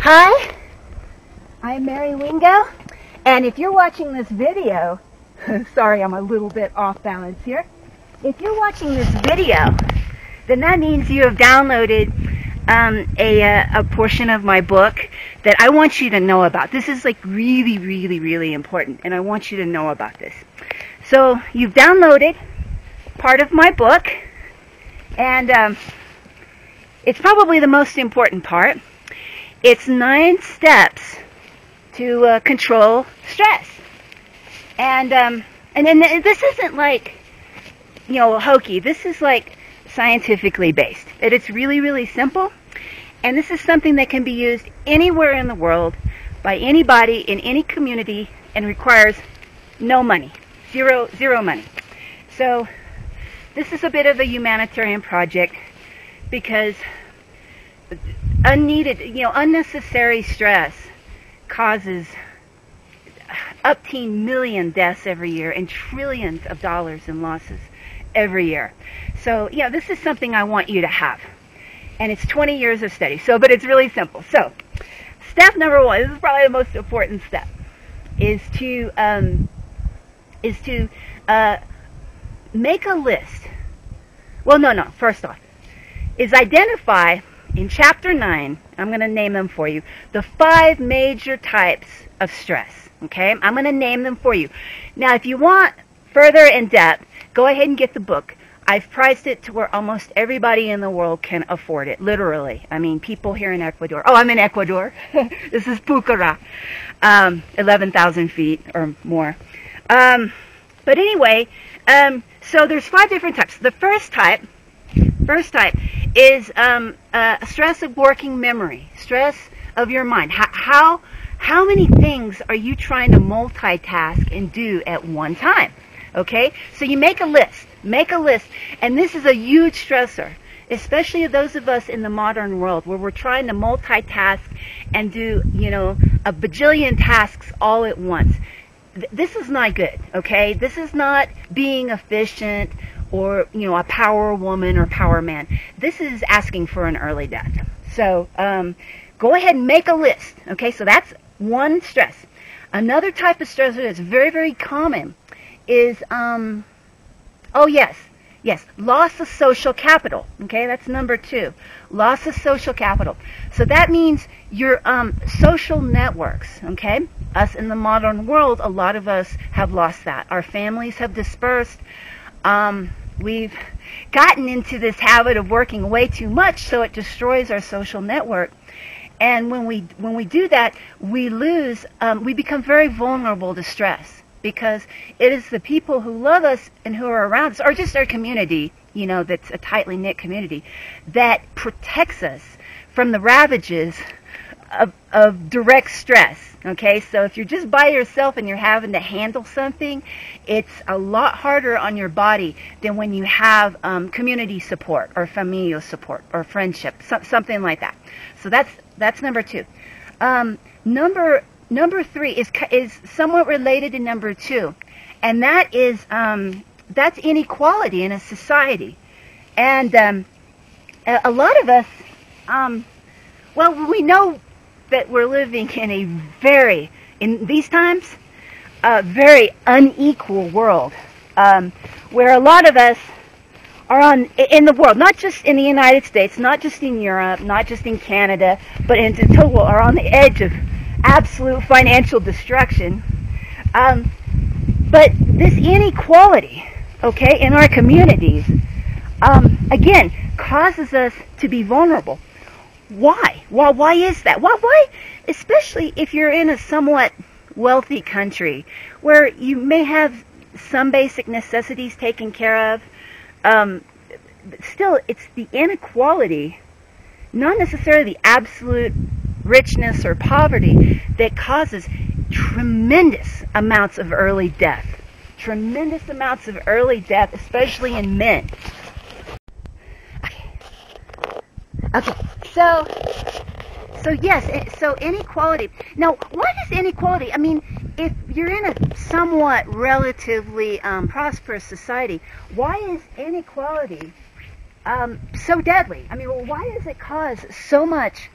Hi, I'm Mary Wingo, and if you're watching this video, sorry I'm a little bit off balance here. If you're watching this video, then that means you have downloaded a portion of my book that I want you to know about. This is like really, really, really important, and I want you to know about this. So you've downloaded part of my book, and it's probably the most important part. It's 9 steps to control stress, and then this isn't like, you know, hokey. This is like scientifically based. It's really, really simple, and this is something that can be used anywhere in the world by anybody in any community and requires no money, zero money. So this is a bit of a humanitarian project because unnecessary stress causes up to million deaths every year and trillions of dollars in losses every year. So yeah, this is something I want you to have, and it's 20 years of study. So, but it's really simple. So, step number 1. This is probably the most important step. Is to make a list. Well, no. First off, is identify in chapter 9. I'm going to name them for you. The 5 major types of stress. Okay, I'm going to name them for you. Now, if you want further in depth, go ahead and get the book. I've priced it to where almost everybody in the world can afford it, literally. I mean, people here in Ecuador. Oh, I'm in Ecuador. This is Pucará, 11,000 feet or more. But anyway, so there's 5 different types. The first type is stress of working memory, stress of your mind. How many things are you trying to multitask and do at one time? Okay, so you make a list, and this is a huge stressor, especially those of us in the modern world where we're trying to multitask and do, you know, a bajillion tasks all at once. This is not good, okay? This is not being efficient or, you know, a power woman or power man. This is asking for an early death. So go ahead and make a list, okay? So that's one stress. Another type of stressor that's very, very common is, loss of social capital. Okay, that's number 2. Loss of social capital. So that means your social networks. Okay, us in the modern world, a lot of us have lost that. Our families have dispersed. We've gotten into this habit of working way too much, so it destroys our social network. And when we do that, we lose. We become very vulnerable to stress, because it is the people who love us and who are around us, or just our community, you know, that's a tightly knit community, that protects us from the ravages of direct stress. Okay, so if you're just by yourself and you're having to handle something, it's a lot harder on your body than when you have community support or familial support or friendship, something like that. So that's number 2. Number 3 is somewhat related to number 2, and that is that's inequality in a society. And a lot of us, we know that we're living in these times, a very unequal world, where a lot of us are in the world, not just in the United States, not just in Europe, not just in Canada, but in total are on the edge of absolute financial destruction. But this inequality, okay, in our communities, again, causes us to be vulnerable. Why? Why is that? Why? Especially if you're in a somewhat wealthy country where you may have some basic necessities taken care of. Still, it's the inequality, not necessarily the absolute richness or poverty, that causes tremendous amounts of early death. Tremendous amounts of early death, especially in men. Okay. So inequality. Now, what is inequality? I mean, if you're in a somewhat relatively prosperous society, why is inequality so deadly? I mean, well, why does it cause so much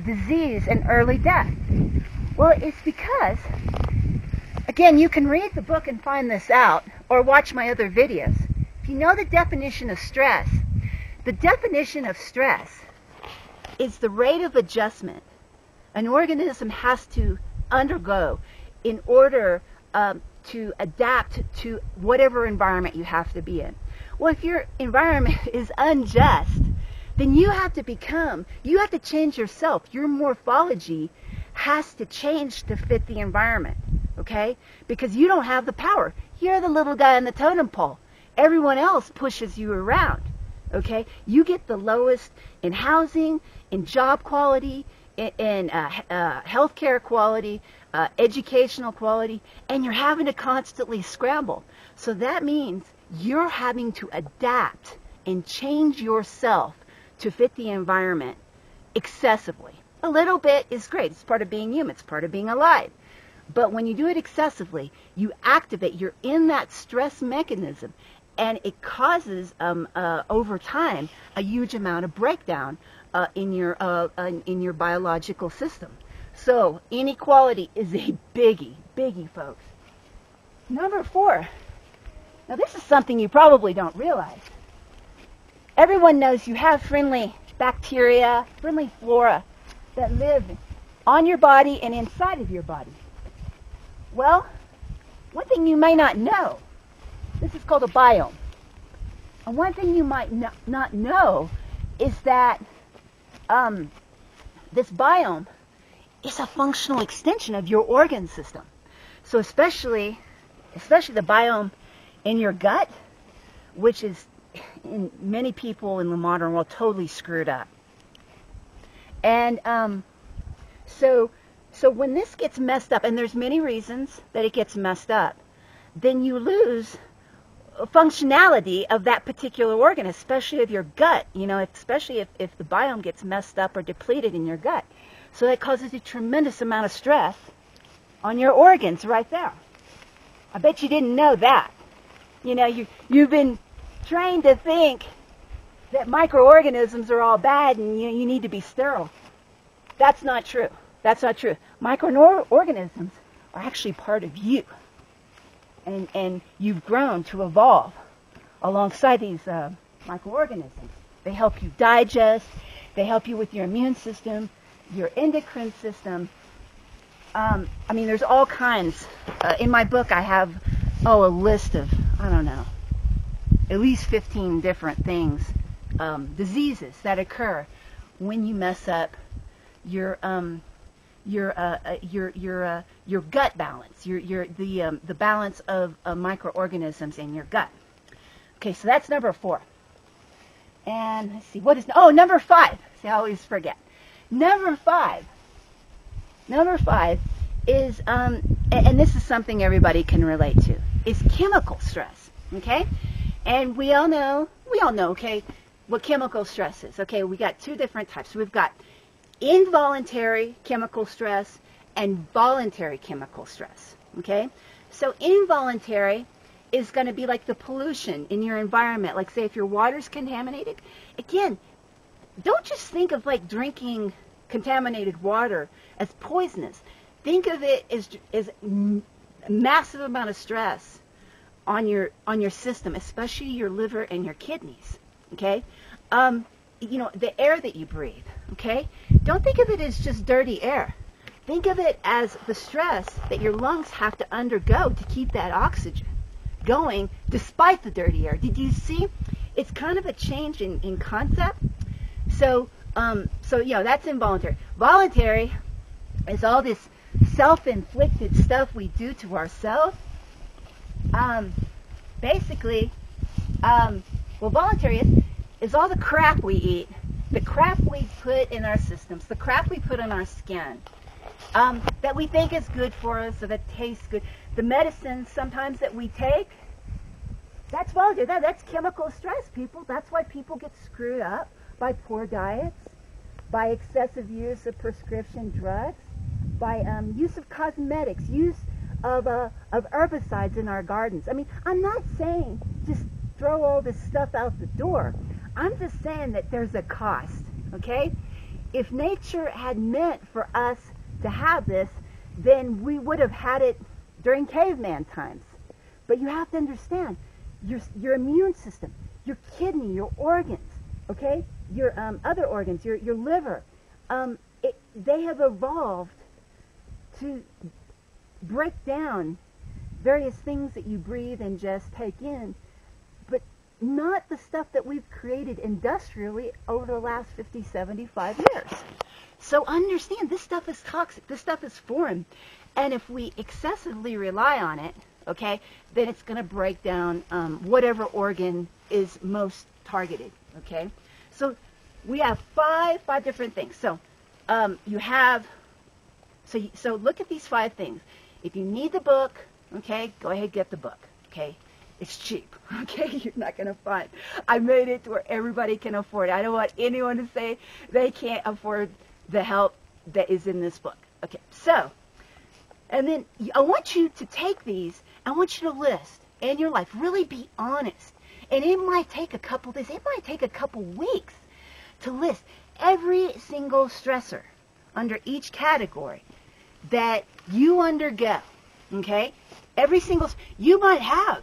disease and early death? Well, it's because, again, you can read the book and find this out, or watch my other videos. If you know the definition of stress, the definition of stress is the rate of adjustment an organism has to undergo in order to adapt to whatever environment you have to be in. Well, if your environment is unjust, then you have to change yourself. Your morphology has to change to fit the environment, okay? Because you don't have the power. You're the little guy on the totem pole. Everyone else pushes you around, okay? You get the lowest in housing, in job quality, in healthcare quality, educational quality, and you're having to constantly scramble. So that means you're having to adapt and change yourself to fit the environment excessively. A little bit is great. It's part of being human. It's part of being alive. But when you do it excessively, you activate. You're in that stress mechanism, and it causes, over time, a huge amount of breakdown in your biological system. So inequality is a biggie, folks. Number 4. Now this is something you probably don't realize. Everyone knows you have friendly bacteria, friendly flora that live on your body and inside of your body. Well, one thing you may not know, this is called a biome. And one thing you might not know is that this biome is a functional extension of your organ system. So especially the biome in your gut, which is in many people in the modern world totally screwed up. And so when this gets messed up, and there's many reasons that it gets messed up, then you lose functionality of that particular organ, especially of your gut, especially if the biome gets messed up or depleted in your gut. So that causes a tremendous amount of stress on your organs right there. I bet you didn't know that. You've been trained to think that microorganisms are all bad and you need to be sterile. That's not true. That's not true. Microorganisms are actually part of you. And you've grown to evolve alongside these microorganisms. They help you digest. They help you with your immune system, your endocrine system. There's all kinds. In my book, I have, a list of, at least 15 different things, diseases that occur when you mess up your gut balance, the balance of microorganisms in your gut. Okay, so that's number 4. And let's see, number 5. See, I always forget. Number 5 is, and this is something everybody can relate to, is chemical stress. Okay, and we all know, okay, what chemical stress is. Okay, we got 2 different types. We've got involuntary chemical stress and voluntary chemical stress. Okay, so involuntary is going to be like the pollution in your environment. Like, say, if your water's contaminated, again, don't just think of like drinking contaminated water as poisonous. Think of it as a massive amount of stress on your system, especially your liver and your kidneys. Okay, the air that you breathe. Okay, don't think of it as just dirty air. Think of it as the stress that your lungs have to undergo to keep that oxygen going despite the dirty air. Did you see? It's kind of a change in concept. So that's involuntary. Voluntary is all this self-inflicted stuff we do to ourselves. Voluntary is all the crap we eat, the crap we put in our systems, the crap we put on our skin, that we think is good for us or that tastes good. The medicines sometimes that we take, that's voluntary. That's chemical stress, people. That's why people get screwed up by poor diets, by excessive use of prescription drugs, by use of cosmetics, use of herbicides in our gardens. I'm not saying just throw all this stuff out the door. I'm just saying that there's a cost, okay? If nature had meant for us to have this, then we would have had it during caveman times. But you have to understand, your immune system, your kidney, your organs, okay, your other organs, your liver, they have evolved to break down various things that you breathe and just take in, but not the stuff that we've created industrially over the last 50, 75 years. So understand, this stuff is toxic, this stuff is foreign, and if we excessively rely on it, okay, then it's going to break down whatever organ is most targeted, okay? So we have five different things. So you have, so look at these 5 things. If you need the book, okay, go ahead, get the book, okay? It's cheap, okay? You're not going to find. I made it to where everybody can afford it. I don't want anyone to say they can't afford the help that is in this book. Okay, so, and then I want you to take these, I want you to list in your life, really be honest. And it might take a couple days, it might take a couple weeks to list every single stressor under each category that you undergo, okay? Every single, you might have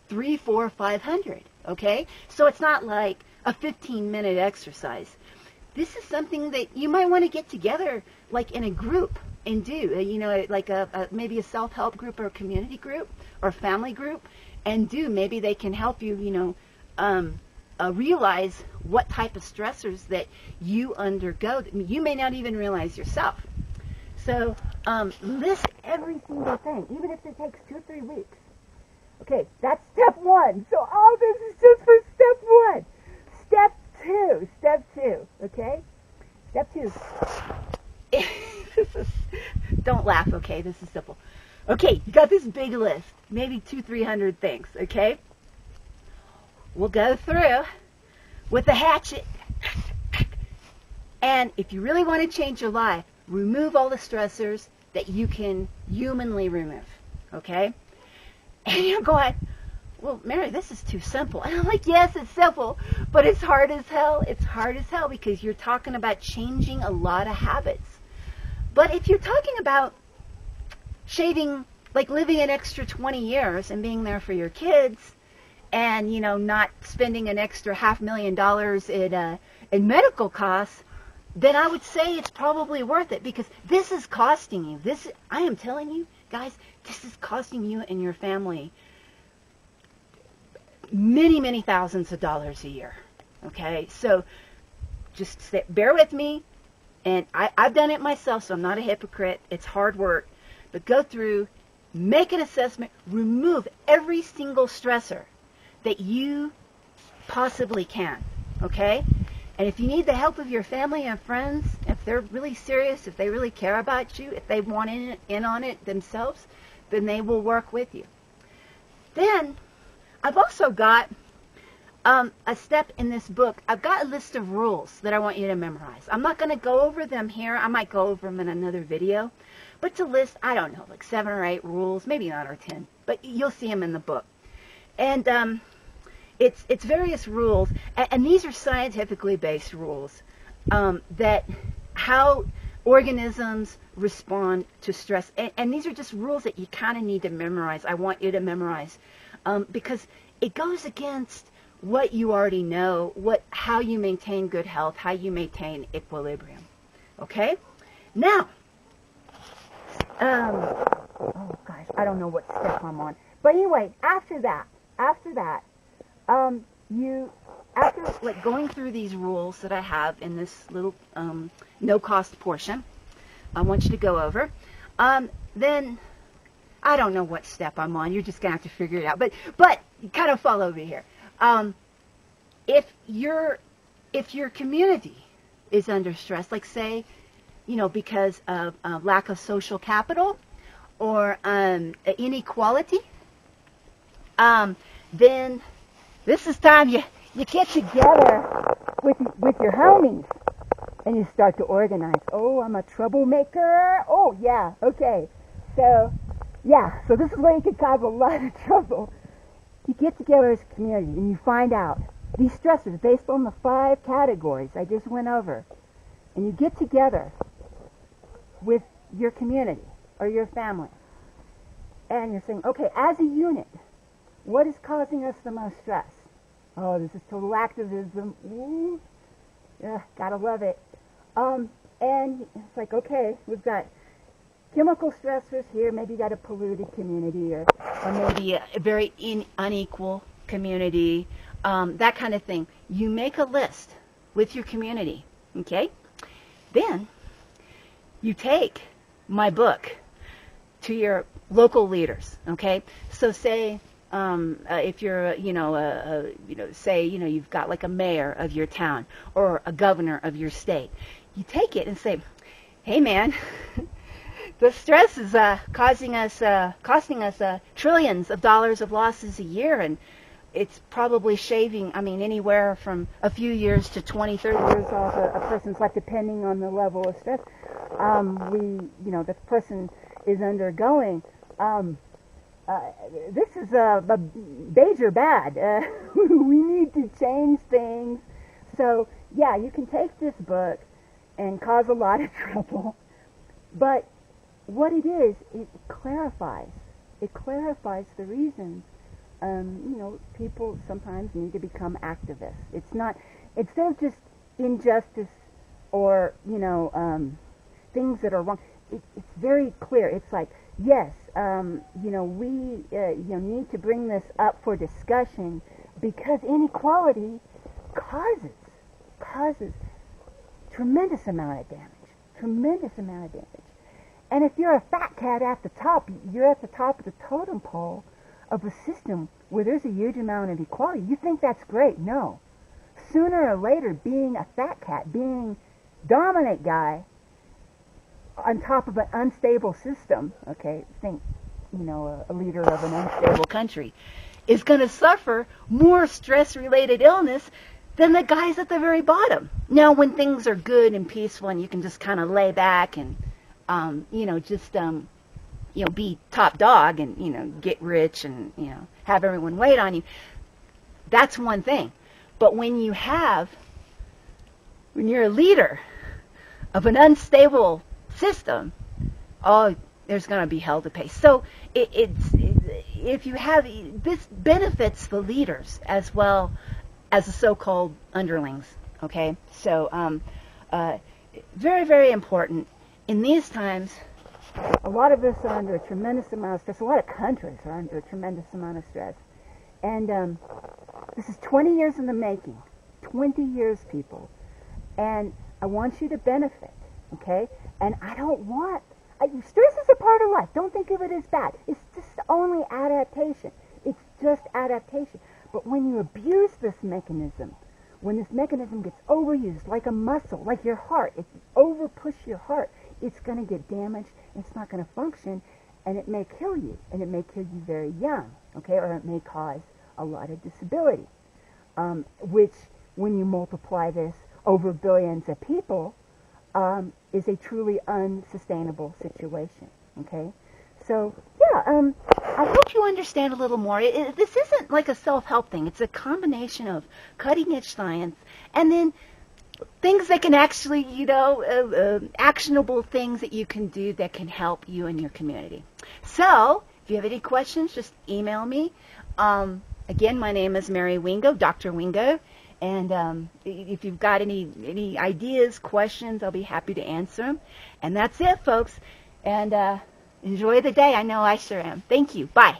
300, 400, 500, okay? So it's not like a 15-minute exercise. This is something that you might want to get together like in a group and do, you know, like maybe a self-help group or a community group or a family group, and do. Maybe they can help you, you know, realize what type of stressors that you undergo that you may not even realize yourself. So list every single thing, even if it takes 2 or 3 weeks. Okay, that's step 1. So all this is just for step 1. Step 2, okay? Step 2. Don't laugh, okay? This is simple. Okay, you got this big list, maybe 200-300 things, okay? We'll go through with the hatchet. And if you really want to change your life, remove all the stressors that you can humanly remove, okay? And you're going, well, Mary, this is too simple. And I'm like, yes, it's simple, but it's hard as hell. It's hard as hell because you're talking about changing a lot of habits. But if you're talking about shaving, like living an extra 20 years and being there for your kids and, you know, not spending an extra $500,000 in medical costs, then I would say it's probably worth it because this is costing you. This, I am telling you, guys, this is costing you and your family many, many thousands of dollars a year. Okay, so just bear with me. And I've done it myself, so I'm not a hypocrite. It's hard work. But go through, make an assessment, remove every single stressor that you possibly can. Okay? And if you need the help of your family and friends, if they're really serious, if they really care about you, if they want in on it themselves, then they will work with you. Then, I've also got a step in this book. I've got a list of rules that I want you to memorize. I'm not going to go over them here. I might go over them in another video. But to list, I don't know, like 7 or 8 rules, maybe 9 or 10. But you'll see them in the book. And it's various rules. And these are scientifically based rules that how organisms respond to stress. And these are just rules that you kind of need to memorize. I want you to memorize because it goes against what you already know, how you maintain good health, how you maintain equilibrium. Okay? Now, oh gosh, I don't know what step I'm on. But anyway, after that, after like going through these rules that I have in this little no-cost portion, I want you to go over. Then I don't know what step I'm on. You're just gonna have to figure it out. But kind of follow me here. If your community is under stress, like say, you know, because of lack of social capital or inequality, then this is time you get together with your homies and you start to organize. Oh, I'm a troublemaker. Oh, yeah, okay. So, yeah, so this is where you can cause a lot of trouble. you get together as a community and you find out these stressors based on the 5 categories I just went over, and you get together with your community or your family, and you're saying, okay, as a unit, what is causing us the most stress? Oh, this is total activism. Ooh, yeah, gotta love it. And it's like, okay, we've got chemical stressors here. Maybe you got a polluted community, or maybe a very unequal community, that kind of thing. You make a list with your community, okay? Then you take my book to your local leaders, okay? So say if you're, say, you've got like a mayor of your town or a governor of your state. You take it and say, hey man, the stress is costing us trillions of dollars of losses a year, and it's probably shaving, anywhere from a few years to 20, 30 years off a person's life, depending on the level of stress the person is undergoing. This is a major bad. We need to change things. So, yeah, you can take this book and cause a lot of trouble, but what it is, it clarifies. It clarifies the reasons. People sometimes need to become activists. It's not, instead of just injustice or, things that are wrong, it's very clear. It's like, yes, we need to bring this up for discussion because inequality causes tremendous amount of damage. And if you're a fat cat at the top, you're at the top of the totem pole of a system where there's a huge amount of equality. You think that's great. No. Sooner or later, being a fat cat, being dominant guy on top of an unstable system, okay, think, a leader of an unstable country, is going to suffer more stress-related illness than the guys at the very bottom. Now, when things are good and peaceful and you can just kind of lay back and, be top dog and, get rich and, have everyone wait on you, that's one thing. But when you're a leader of an unstable system, there's going to be hell to pay. So if you have, this benefits the leaders as well as the so-called underlings, okay? So very, very important. In these times, a lot of us are under a tremendous amount of stress. A lot of countries are under a tremendous amount of stress. And this is 20 years in the making. 20 years, people. And I want you to benefit, okay? And stress is a part of life. Don't think of it as bad. It's just only adaptation. It's just adaptation. But when you abuse this mechanism, when this mechanism gets overused, like a muscle, like your heart, if you overpush your heart, it's going to get damaged, it's not going to function, and it may kill you, and it may kill you very young, okay? Or it may cause a lot of disability, which, when you multiply this over billions of people, is a truly unsustainable situation, okay? So, yeah, I hope you understand a little more. This isn't like a self-help thing. It's a combination of cutting-edge science and then things that can actually, actionable things that you can do that can help you and your community. So, if you have any questions, just email me. Again, my name is Mary Wingo, Dr. Wingo. And if you've got any ideas, questions, I'll be happy to answer them. And that's it, folks. And enjoy the day. I know I sure am. Thank you. Bye.